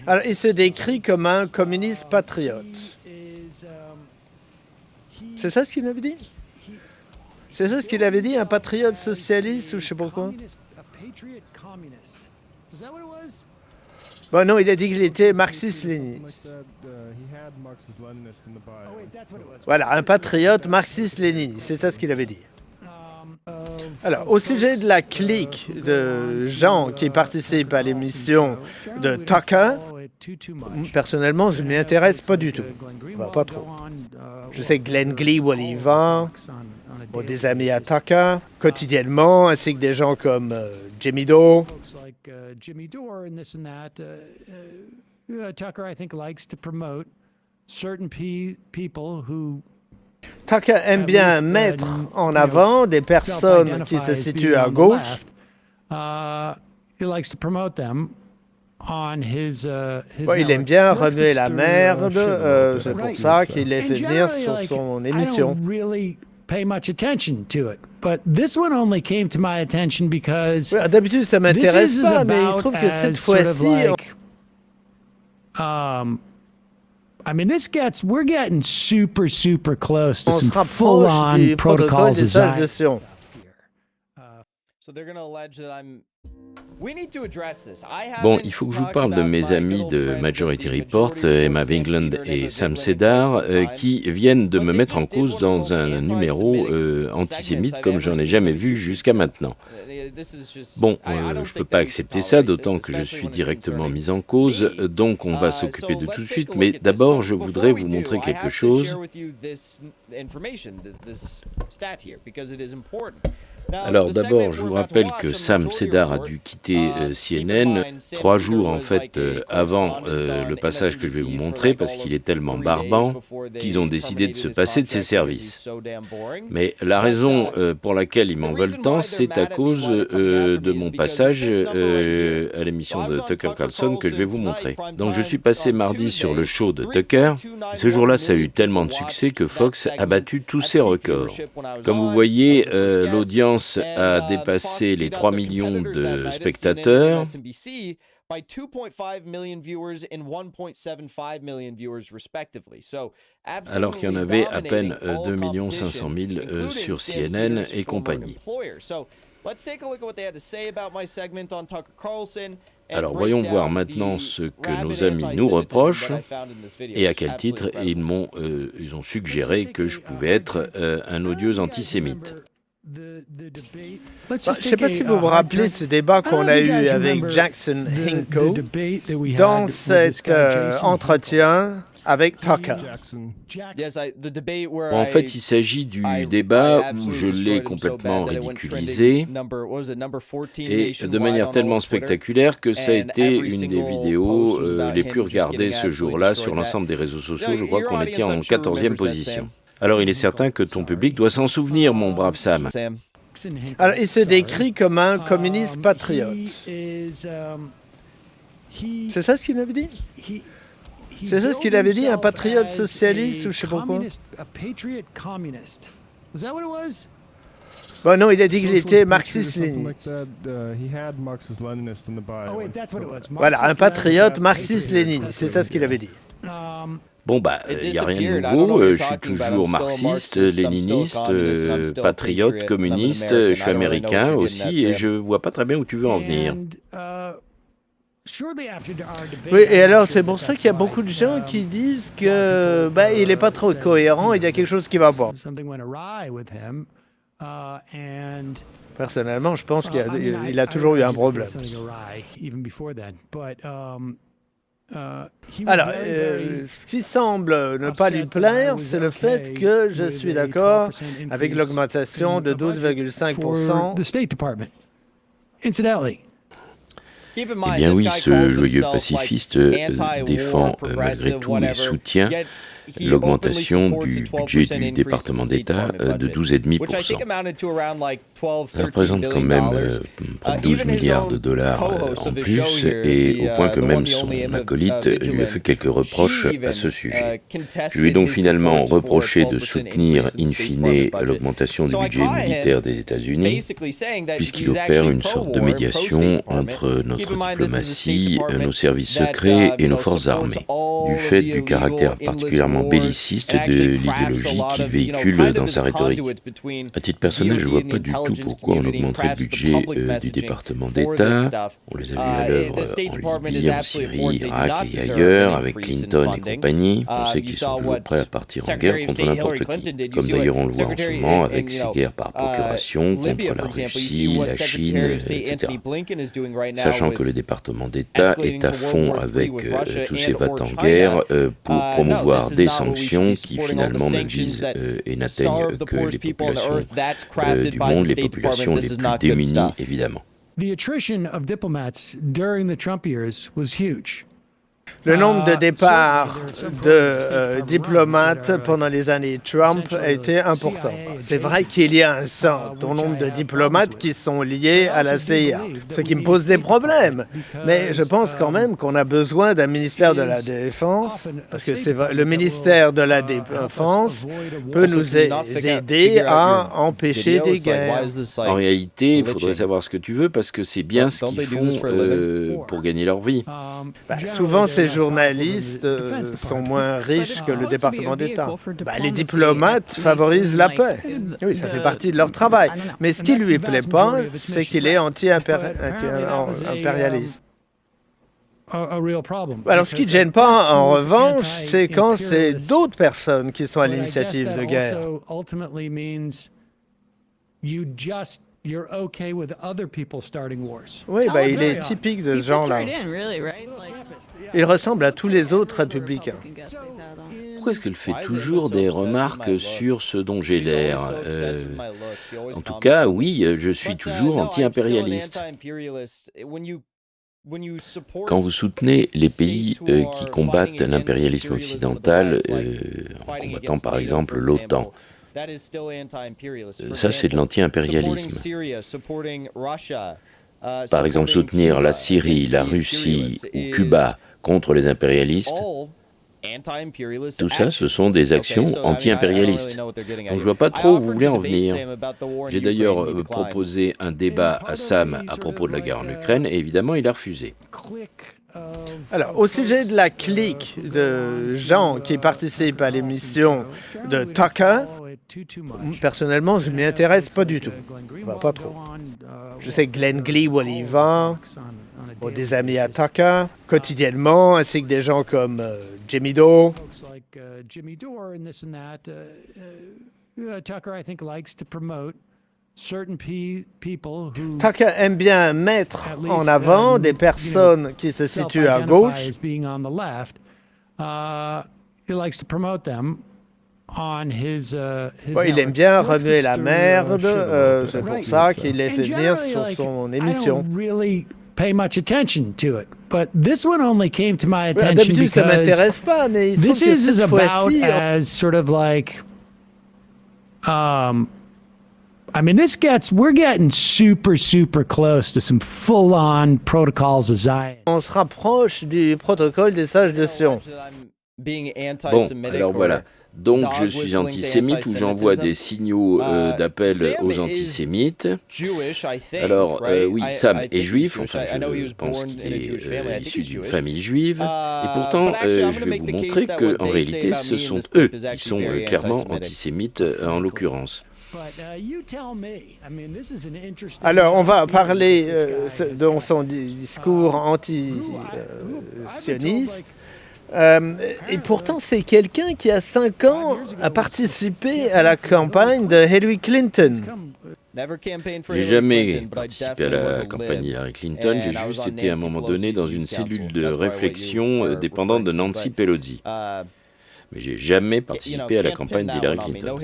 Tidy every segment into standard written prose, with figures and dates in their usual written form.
Alors, il se décrit comme un communiste patriote. C'est ça ce qu'il avait dit? C'est ça ce qu'il avait dit, un patriote socialiste ou je sais pas quoi? Bon, non, il a dit qu'il était marxiste-léniniste. Voilà, un patriote marxiste-léniniste, c'est ça ce qu'il avait dit. Alors, au sujet de la clique de gens qui participent à l'émission de Tucker, personnellement, je ne m'y intéresse pas du tout. Enfin, pas trop. Je sais que Glenn Gleewood y va, des amis à Tucker, quotidiennement, ainsi que des gens comme Jimmy Dore. Tucker, I think, likes to promote certain people who Tucker aime bien mettre en avant des personnes qui se situent à gauche. He likes to promote them on his il aime bien remuer la merde, c'est pour ça qu'il les fait venir sur son émission. Pay much attention to it, but this one only came to my attention because d'habitude ça m'intéresse pas, mais il se trouve que cette fois-ci I mean, we're getting super close to some full-on protocols design. So they're going to allege that Bon, il faut que je vous parle de mes amis de Majority Report, Emma Wingland et Sam Sedar, qui viennent de me mettre en cause dans un numéro antisémite comme j'en ai jamais vu jusqu'à maintenant. Bon, je ne peux pas accepter ça, d'autant que je suis directement mis en cause, donc on va s'occuper de tout de suite, mais d'abord je voudrais vous montrer quelque chose. Alors d'abord, je vous rappelle que Sam Sedar a dû quitter CNN 3 jours en fait avant le passage que je vais vous montrer parce qu'il est tellement barbant qu'ils ont décidé de se passer de ses services. Mais la raison pour laquelle ils m'en veulent tant, c'est à cause de mon passage à l'émission de Tucker Carlson que je vais vous montrer. Donc je suis passé mardi sur le show de Tucker. Ce jour-là, ça a eu tellement de succès que Fox a battu tous ses records. Comme vous voyez, l'audience a dépassé les 3 millions de spectateurs. Alors qu'il y en avait à peine 2 500 000 sur CNN et compagnie. Alors voyons voir maintenant ce que nos amis nous reprochent et à quel titre ils ont suggéré que je pouvais être un odieux antisémite. Je ne sais pas si vous vous rappelez ce débat qu'on a eu avec Jackson Hinkle dans cet entretien avec Tucker. En fait, il s'agit du débat où je l'ai complètement ridiculisé et de manière tellement spectaculaire que ça a été une des vidéos les plus regardées ce jour-là sur l'ensemble des réseaux sociaux. Je crois qu'on était en 14e position. Alors il est certain que ton public doit s'en souvenir, mon brave Sam. Alors il se décrit comme un communiste patriote. C'est ça ce qu'il avait dit? C'est ça ce qu'il avait dit, un patriote socialiste ou je sais pas quoi? Bon, non, il a dit qu'il était marxiste-léniniste. Voilà, un patriote marxiste-léniniste, c'est ça ce qu'il avait dit. Bon, il n'y a rien de nouveau, je suis toujours marxiste, léniniste, patriote, communiste, je suis américain aussi, et je vois pas très bien où tu veux en venir. Oui, et alors c'est pour ça qu'il y a beaucoup de gens qui disent que il n'est pas trop cohérent, il y a quelque chose qui va pas. Personnellement, je pense qu'il a toujours eu un problème. Alors, ce qui semble ne pas lui plaire, c'est le fait que je suis d'accord avec l'augmentation de 12,5%. Eh bien oui, ce joyeux pacifiste défend malgré tout et soutient l'augmentation du budget du département d'État de 12,5%. Ça représente quand même près de 12 milliards de dollars en plus, et au point que même son acolyte lui a fait quelques reproches à ce sujet. Je lui ai donc finalement reproché de soutenir in fine l'augmentation du budget militaire des États-Unis, puisqu'il opère une sorte de médiation entre notre diplomatie, nos services secrets et nos forces armées, du fait du caractère particulièrement belliciste de l'idéologie qu'il véhicule dans sa rhétorique. À titre personnel, je ne vois pas du tout pourquoi on augmenterait le budget du département d'État. On les a vus à l'œuvre en Libye, en Syrie, Irak et ailleurs, avec Clinton et compagnie. On sait qu'ils sont toujours prêts à partir en guerre contre n'importe qui, comme d'ailleurs on le voit en ce moment avec ces guerres par procuration contre la Russie, la Chine, etc. Sachant que le département d'État est à fond avec tous ces va-t-en-guerre pour promouvoir des sanctions qui finalement ne visent et n'atteignent que les populations du monde, les populations les plus démunies, évidemment. The attrition of diplomats during the Trump years was huge. Le nombre de départs de diplomates pendant les années Trump a été important. C'est vrai qu'il y a un certain nombre de diplomates qui sont liés à la CIA, ce qui me pose des problèmes. Mais je pense quand même qu'on a besoin d'un ministère de la Défense, parce que le ministère de la Défense peut nous aider à empêcher des guerres. En réalité, il faudrait savoir ce que tu veux, parce que c'est bien ce qu'ils font pour gagner leur vie. Souvent, ces journalistes sont moins riches que le département d'État. Les diplomates favorisent la paix. Oui, ça fait partie de leur travail. Mais ce qui ne lui plaît pas, c'est qu'il est anti-impérialiste. Alors, ce qui ne gêne pas, en revanche, c'est quand c'est d'autres personnes qui sont à l'initiative de guerre. Oui, il est typique de ce genre-là. Il ressemble à tous les autres républicains. Pourquoi est-ce qu'elle fait toujours des remarques sur ce dont j'ai l'air En tout cas, oui, je suis toujours anti-impérialiste. Quand vous soutenez les pays qui combattent l'impérialisme occidental, en combattant par exemple l'OTAN, ça, c'est de l'anti-impérialisme. Par exemple, soutenir la Syrie, la Russie ou Cuba contre les impérialistes, tout ça, ce sont des actions anti-impérialistes. Donc je ne vois pas trop où vous voulez en venir. J'ai d'ailleurs proposé un débat à Sam à propos de la guerre en Ukraine, et évidemment, il a refusé. Alors, au sujet de la clique de gens qui participent à l'émission de Tucker, personnellement, je ne m'y intéresse pas du tout. Enfin, pas trop. Je sais que Glenn Greenwald y va, des amis à Tucker, quotidiennement, ainsi que des gens comme Jimmy Dore. Tucker aime bien mettre en avant des personnes qui se situent à gauche. Il aime bien remuer la merde, c'est pour ça qu'il les fait venir sur son émission. D'habitude, ça ne m'intéresse pas, mais il se trouve que cette fois-ci... we're getting super, super close to some full-on protocols of Zion. On se rapproche du protocole des sages de Sion. Bon, alors voilà. Donc je suis antisémite ou j'envoie des signaux d'appel aux antisémites. Alors oui, Sam est juif, enfin je pense qu'il est issu d'une famille juive. Et pourtant, je vais vous montrer qu'en réalité, ce sont eux qui sont clairement antisémites en l'occurrence. Alors, on va parler de son discours anti-sioniste. Et pourtant, c'est quelqu'un qui, à 5 ans, a participé à la campagne de Hillary Clinton. J'ai jamais participé à la campagne d'Hillary Clinton, j'ai juste été à un moment donné dans une cellule de réflexion dépendante de Nancy Pelosi. Mais j'ai jamais participé à la campagne d'Hillary Clinton.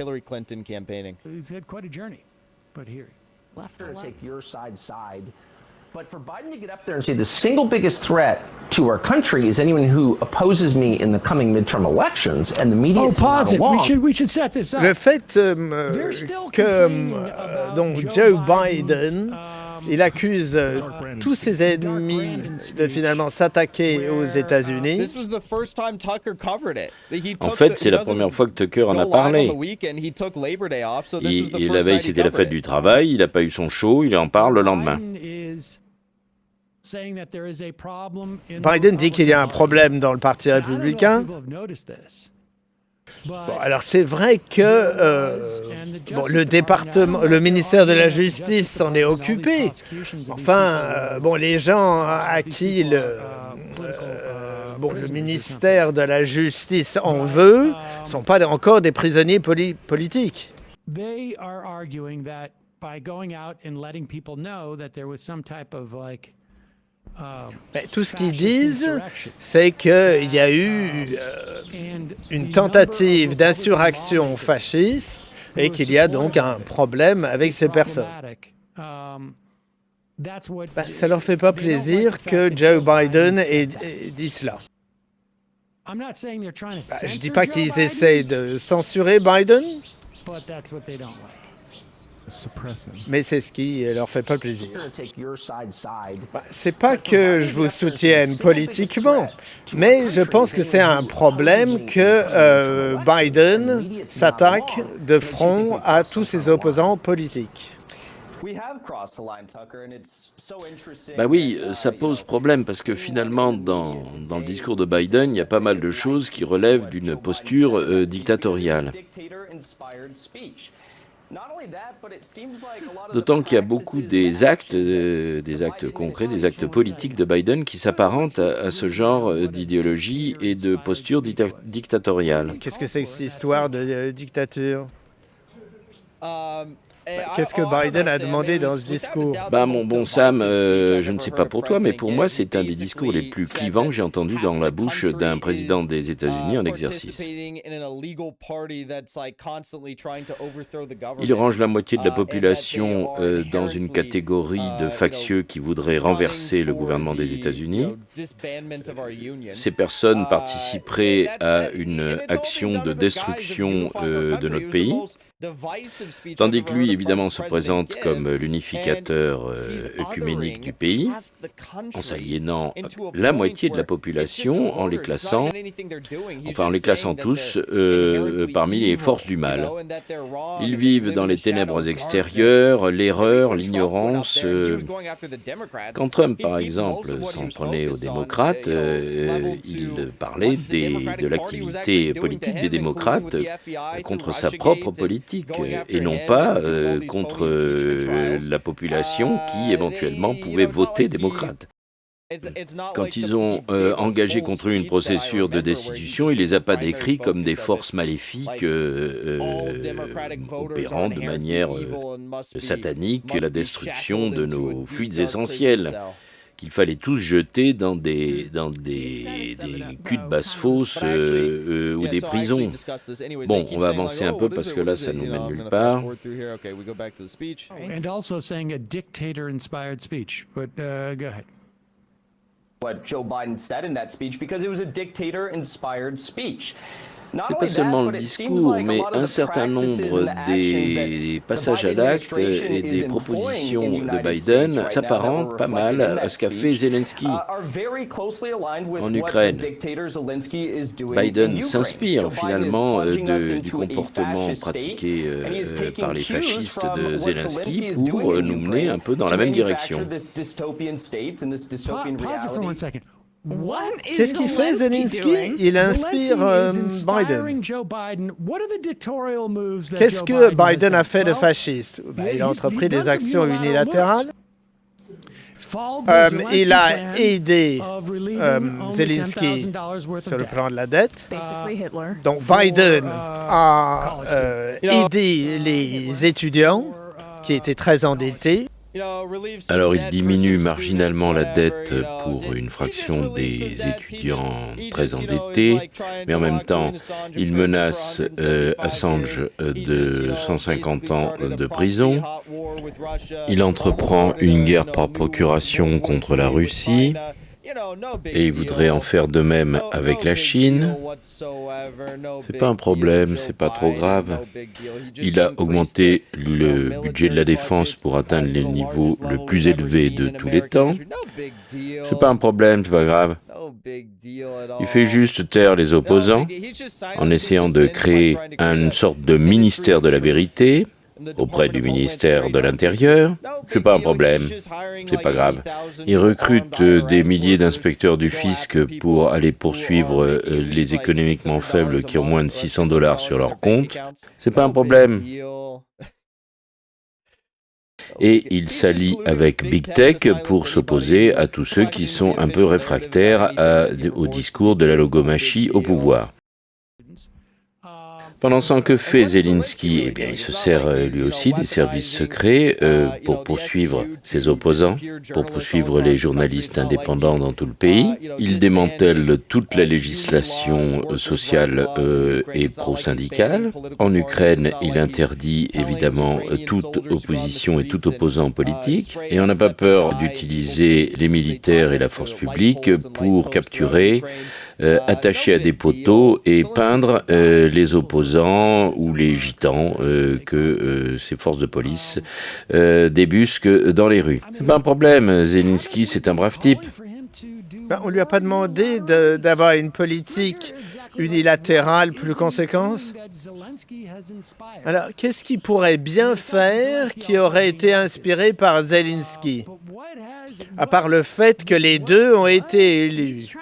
But for Biden to get up there and say the single biggest threat to our country is anyone who opposes me in the coming midterm elections, and the media Oh, is not pause it. along. We should set this up. Le fait que donc Joe Biden, il accuse tous ses ennemis de finalement s'attaquer aux États-Unis. En fait, c'est la première fois que Tucker en a parlé. La veille, c'était la fête du travail, il n'a pas eu son show, il en parle le lendemain. Biden dit qu'il y a un problème dans le Parti républicain. Bon, alors c'est vrai que le ministère de la Justice s'en est occupé. Enfin, les gens à qui le ministère de la Justice en veut ne sont pas encore des prisonniers politiques. They are arguing that by going out and letting people know that there was some type of tout ce qu'ils disent, c'est qu'il y a eu une tentative d'insurrection fasciste et qu'il y a donc un problème avec ces personnes. Ça leur fait pas plaisir que Joe Biden ait dit cela. Je dis pas qu'ils essayent de censurer Biden, mais c'est ce qui leur fait pas plaisir. C'est pas que je vous soutienne politiquement, mais je pense que c'est un problème que Biden s'attaque de front à tous ses opposants politiques. Oui, ça pose problème parce que finalement, dans le discours de Biden, il y a pas mal de choses qui relèvent d'une posture dictatoriale. D'autant qu'il y a beaucoup des actes concrets, des actes politiques de Biden qui s'apparentent à ce genre d'idéologie et de posture dictatoriale. Qu'est-ce que c'est que cette histoire de dictature ? Qu'est-ce que Biden a demandé dans ce discours ? Mon bon Sam, je ne sais pas pour toi, mais pour moi, c'est un des discours les plus clivants que j'ai entendus dans la bouche d'un président des États-Unis en exercice. Il range la moitié de la population dans une catégorie de factieux qui voudraient renverser le gouvernement des États-Unis. Ces personnes participeraient à une action de destruction de notre pays. Tandis que lui, évidemment, se présente comme l'unificateur œcuménique du pays, en s'aliénant la moitié de la population, en les classant tous parmi les forces du mal. Ils vivent dans les ténèbres extérieures, l'erreur, l'ignorance. Quand Trump, par exemple, s'en prenait aux démocrates, il parlait de l'activité politique des démocrates contre sa propre politique. Et non pas contre la population qui éventuellement pouvait voter démocrate. Quand ils ont engagé contre eux une procédure de destitution, il les a pas décrits comme des forces maléfiques opérant de manière satanique la destruction de nos fluides essentiels, qu'il fallait tous jeter dans des culs de basse-fosse ou des prisons. Bon, on va avancer un peu parce que là, ça nous mène nulle part. And also saying a dictator-inspired speech, but go ahead. What Joe Biden said in that speech because it was a dictator-inspired speech. C'est pas seulement le discours, mais un certain nombre des passages à l'acte et des propositions de Biden s'apparentent pas mal à ce qu'a fait Zelensky en Ukraine. Biden s'inspire finalement du comportement pratiqué par les fascistes de Zelensky pour nous mener un peu dans la même direction. Pause it for 1 second. Qu'est-ce qu'il fait, Zelensky ? Il inspire Biden. Qu'est-ce que Biden a fait de fasciste ? Il a entrepris des actions unilatérales. Il a aidé Zelensky sur le plan de la dette. Donc Biden a aidé les étudiants qui étaient très endettés. Alors il diminue marginalement la dette pour une fraction des étudiants très endettés, mais en même temps il menace Assange de 150 ans de prison. Il entreprend une guerre par procuration contre la Russie. Et il voudrait en faire de même avec la Chine. C'est pas un problème, c'est pas trop grave. Il a augmenté le budget de la défense pour atteindre les niveaux le plus élevés de tous les temps. C'est pas un problème, c'est pas grave. Il fait juste taire les opposants en essayant de créer une sorte de ministère de la vérité auprès du ministère de l'Intérieur. C'est pas un problème, c'est pas grave. Il recrute des milliers d'inspecteurs du fisc pour aller poursuivre les économiquement faibles qui ont moins de $600 sur leur compte. C'est pas un problème. Et il s'allie avec Big Tech pour s'opposer à tous ceux qui sont un peu réfractaires au discours de la logomachie au pouvoir. Pendant ce temps, que fait Zelensky? Eh bien, il se sert lui aussi des services secrets pour poursuivre ses opposants, pour poursuivre les journalistes indépendants dans tout le pays. Il démantèle toute la législation sociale et pro-syndicale. En Ukraine, il interdit évidemment toute opposition et tout opposant politique. Et on n'a pas peur d'utiliser les militaires et la force publique pour capturer, attacher à des poteaux et peindre les opposants ou les gitans que ces forces de police débusquent dans les rues. C'est pas un problème, Zelensky, c'est un brave type. On lui a pas demandé d'avoir une politique unilatérale plus conséquente. Alors, qu'est-ce qu'il pourrait bien faire qui aurait été inspiré par Zelensky, à part le fait que les deux ont été élus?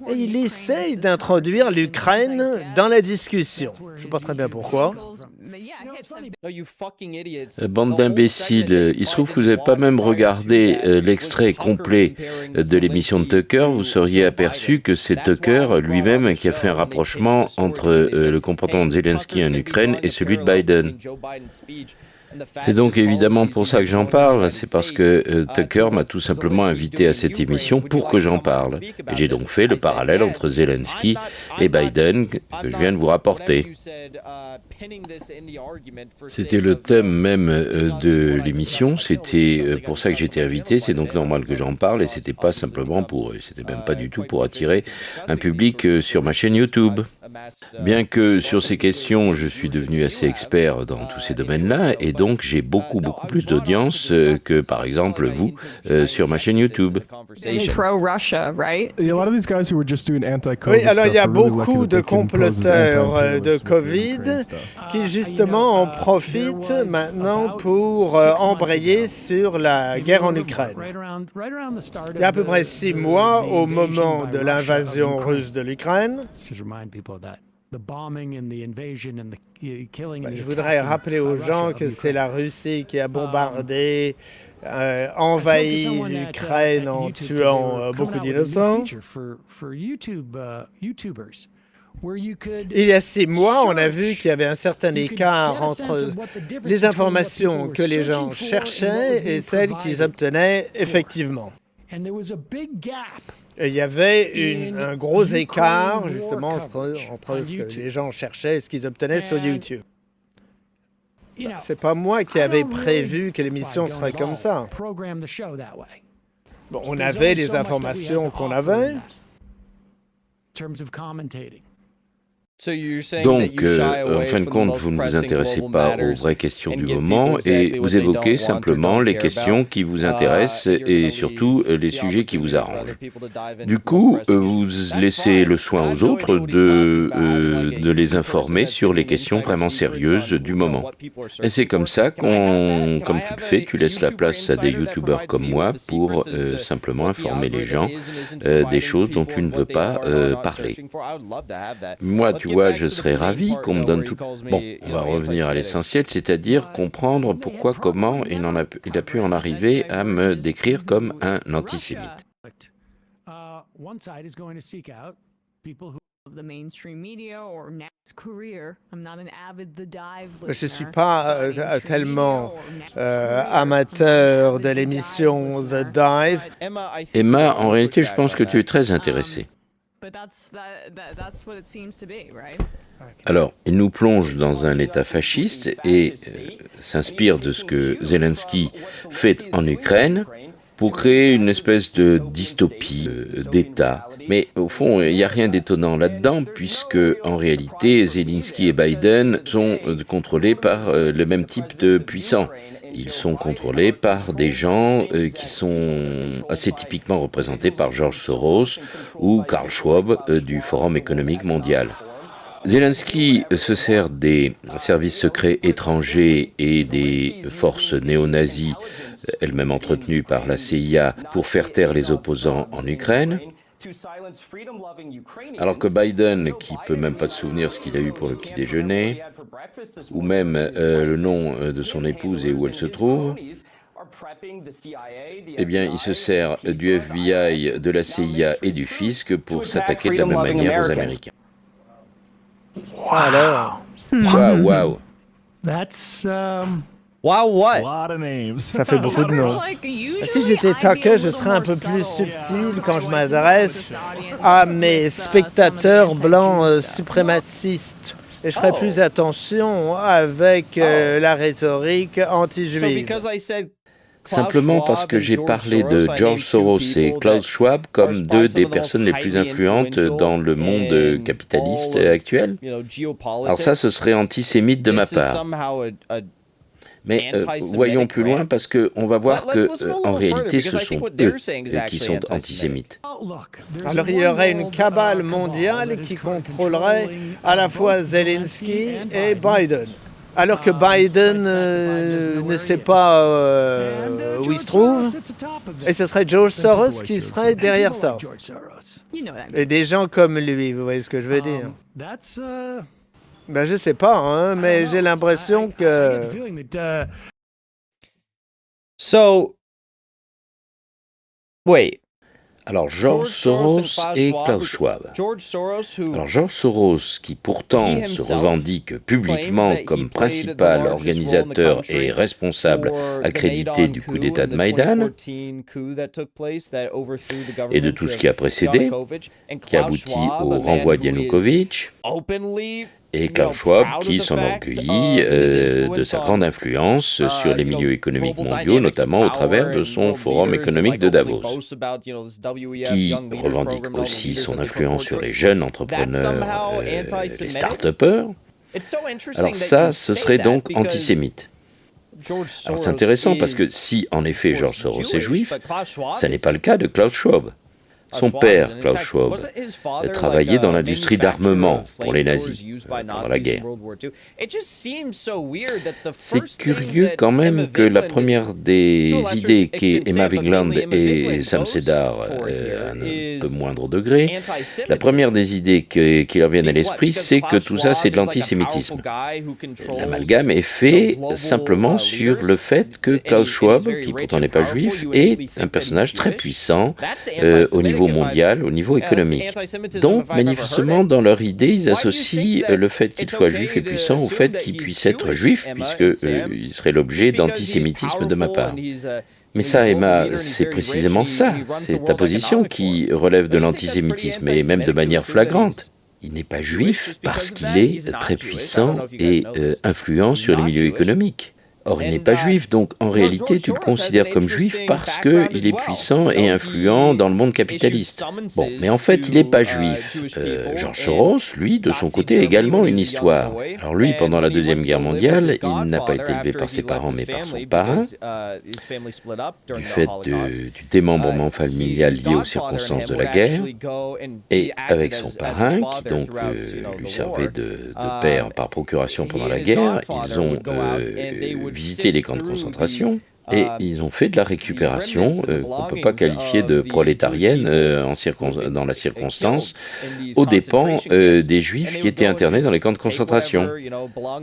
Et il essaye d'introduire l'Ukraine dans la discussion. Je ne sais pas très bien pourquoi. Bande d'imbéciles, il se trouve que vous n'avez pas même regardé l'extrait complet de l'émission de Tucker, vous seriez aperçu que c'est Tucker lui-même qui a fait un rapprochement entre le comportement de Zelensky en Ukraine et celui de Biden. C'est donc évidemment pour ça que j'en parle, c'est parce que Tucker m'a tout simplement invité à cette émission pour que j'en parle. Et j'ai donc fait le parallèle entre Zelensky et Biden que je viens de vous rapporter. C'était le thème même de l'émission, c'était pour ça que j'étais invité, c'est donc normal que j'en parle et c'était pas simplement c'était même pas du tout pour attirer un public sur ma chaîne YouTube. Bien que sur ces questions, je suis devenu assez expert dans tous ces domaines-là et donc j'ai beaucoup plus d'audience que par exemple vous sur ma chaîne YouTube. Oui, alors il y a beaucoup de comploteurs de Covid qui justement en profitent maintenant pour embrayer sur la guerre en Ukraine. Il y a à peu près 6 mois, au moment de l'invasion russe de l'Ukraine, je voudrais rappeler aux gens que c'est la Russie qui a bombardé, envahi l'Ukraine en tuant beaucoup d'innocents. Il y a 6 mois, on a vu qu'il y avait un certain écart entre les informations que les gens cherchaient et celles qu'ils obtenaient effectivement. Et il y avait un gros écart, justement, entre ce que les gens cherchaient et ce qu'ils obtenaient sur YouTube. C'est pas moi qui avais prévu que l'émission serait comme ça. Bon, on avait les informations qu'on avait. Donc, en fin de compte, vous ne vous intéressez pas aux vraies questions du moment et vous évoquez simplement les questions qui vous intéressent et surtout les sujets qui vous arrangent. Du coup, vous laissez le soin aux autres de les informer sur les questions vraiment sérieuses du moment. Et c'est comme ça comme tu le fais, tu laisses la place à des youtubeurs comme moi pour simplement informer les gens des choses dont tu ne veux pas parler. Moi, tu vois, je serais ravi qu'on me donne tout. Bon, on va revenir à l'essentiel, c'est-à-dire comprendre pourquoi, comment il a pu en arriver à me décrire comme un antisémite. Je ne suis pas tellement amateur de l'émission The Dive. Emma, en réalité, je pense que tu es très intéressée. Alors, il nous plonge dans un État fasciste et s'inspire de ce que Zelensky fait en Ukraine pour créer une espèce de dystopie d'État. Mais au fond, il n'y a rien d'étonnant là-dedans, puisque en réalité, Zelensky et Biden sont contrôlés par le même type de puissants. Ils sont contrôlés par des gens qui sont assez typiquement représentés par George Soros ou Karl Schwab du Forum économique mondial. Zelensky se sert des services secrets étrangers et des forces néo-nazies, elles-mêmes entretenues par la CIA, pour faire taire les opposants en Ukraine. Alors que Biden, qui peut même pas se souvenir ce qu'il a eu pour le petit déjeuner, ou même le nom de son épouse et où elle se trouve, eh bien, il se sert du FBI, de la CIA et du fisc pour s'attaquer de la même manière aux Américains. Alors, Waouh. That's Wow, what? ça fait beaucoup de noms. Si j'étais Tucker, je serais un peu plus subtil quand je m'adresse à mes spectateurs blancs suprémacistes. Et je ferais plus attention avec la rhétorique anti-juive. Simplement parce que j'ai parlé de George Soros et Klaus Schwab comme deux des personnes les plus influentes dans le monde capitaliste actuel. Alors ça, ce serait antisémite de ma part. Mais voyons plus loin parce qu'on va voir qu'en réalité, ce sont eux qui sont antisémites. Alors il y aurait une cabale mondiale qui contrôlerait à la fois Zelensky et Biden. Alors que Biden ne sait pas où il se trouve, et ce serait George Soros qui serait derrière ça. Et des gens comme lui, vous voyez ce que je veux dire? Ben, je sais pas, hein, mais j'ai l'impression que... So, wait. Alors George Soros et Klaus Schwab. Alors George Soros, qui pourtant se revendique publiquement comme principal organisateur et responsable accrédité du coup d'État de Maïdan et de tout ce qui a précédé, qui aboutit au renvoi d'Yanukovych, et Klaus Schwab qui s'enorgueillit de sa grande influence sur les milieux économiques mondiaux, notamment au travers de son Forum économique de Davos, qui revendique aussi son influence sur les jeunes entrepreneurs, les start-upers. Alors ça, ce serait donc antisémite. Alors c'est intéressant parce que si en effet George Soros est juif, ça n'est pas le cas de Klaus Schwab. Son père, Klaus Schwab, travaillait dans l'industrie d'armement pour les nazis pendant la guerre. C'est curieux quand même que la première des idées qu'Emma Wigland et Sam Sedar, à un peu moindre degré, la première des idées qui leur viennent à l'esprit, c'est que tout ça c'est de l'antisémitisme. L'amalgame est fait simplement sur le fait que Klaus Schwab, qui pourtant n'est pas juif, est un personnage très puissant au niveau mondial, au niveau économique. Donc, manifestement, dans leur idée, ils associent le fait qu'il soit juif et puissant au fait qu'il puisse être juif, puisqu'il serait l'objet d'antisémitisme de ma part. Mais ça, Emma, c'est précisément ça. C'est ta position qui relève de l'antisémitisme, et même de manière flagrante. Il n'est pas juif parce qu'il est très puissant et influent sur les milieux économiques. Or, il n'est pas juif, donc en réalité, tu le considères comme juif parce qu'il est puissant et influent dans le monde capitaliste. Bon, mais en fait, il n'est pas juif. George Soros, lui, de son côté, a également une histoire. Alors lui, pendant la Deuxième Guerre mondiale, il n'a pas été élevé par ses parents, mais par son parrain, du fait du démembrement familial lié aux circonstances de la guerre, et avec son parrain, qui donc lui servait de père par procuration pendant la guerre, ils ont visité les camps de concentration et ils ont fait de la récupération qu'on ne peut pas qualifier de prolétarienne dans la circonstance, aux dépens des juifs qui étaient internés dans les camps de concentration.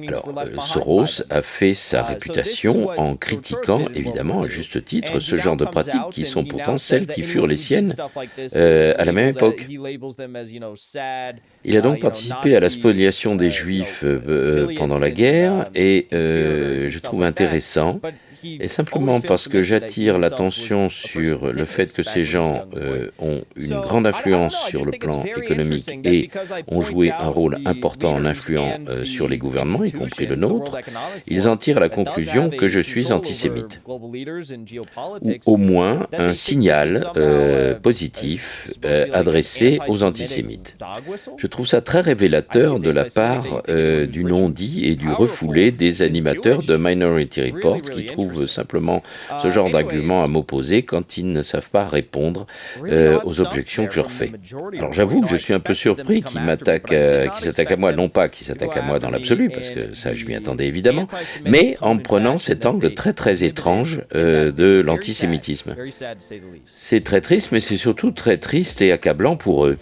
Alors, Soros a fait sa réputation en critiquant, évidemment, à juste titre, ce genre de pratiques qui sont pourtant celles qui furent les siennes à la même époque. Il a donc participé à la spoliation des Juifs pendant la guerre et je trouve intéressant Et simplement parce que j'attire l'attention sur le fait que ces gens ont une grande influence sur le plan économique et ont joué un rôle important en influant sur les gouvernements, y compris le nôtre, ils en tirent la conclusion que je suis antisémite. Ou au moins un signal positif adressé aux antisémites. Je trouve ça très révélateur de la part du non-dit et du refoulé des animateurs de Minority Report qui trouvent simplement ce genre d'argument à m'opposer quand ils ne savent pas répondre aux objections que je leur fais. Alors j'avoue que je suis un peu surpris qu'ils s'attaquent à moi, non pas qu'ils s'attaquent à moi dans l'absolu, parce que ça je m'y attendais évidemment, mais en prenant cet angle très très étrange de l'antisémitisme. C'est très triste, mais c'est surtout très triste et accablant pour eux.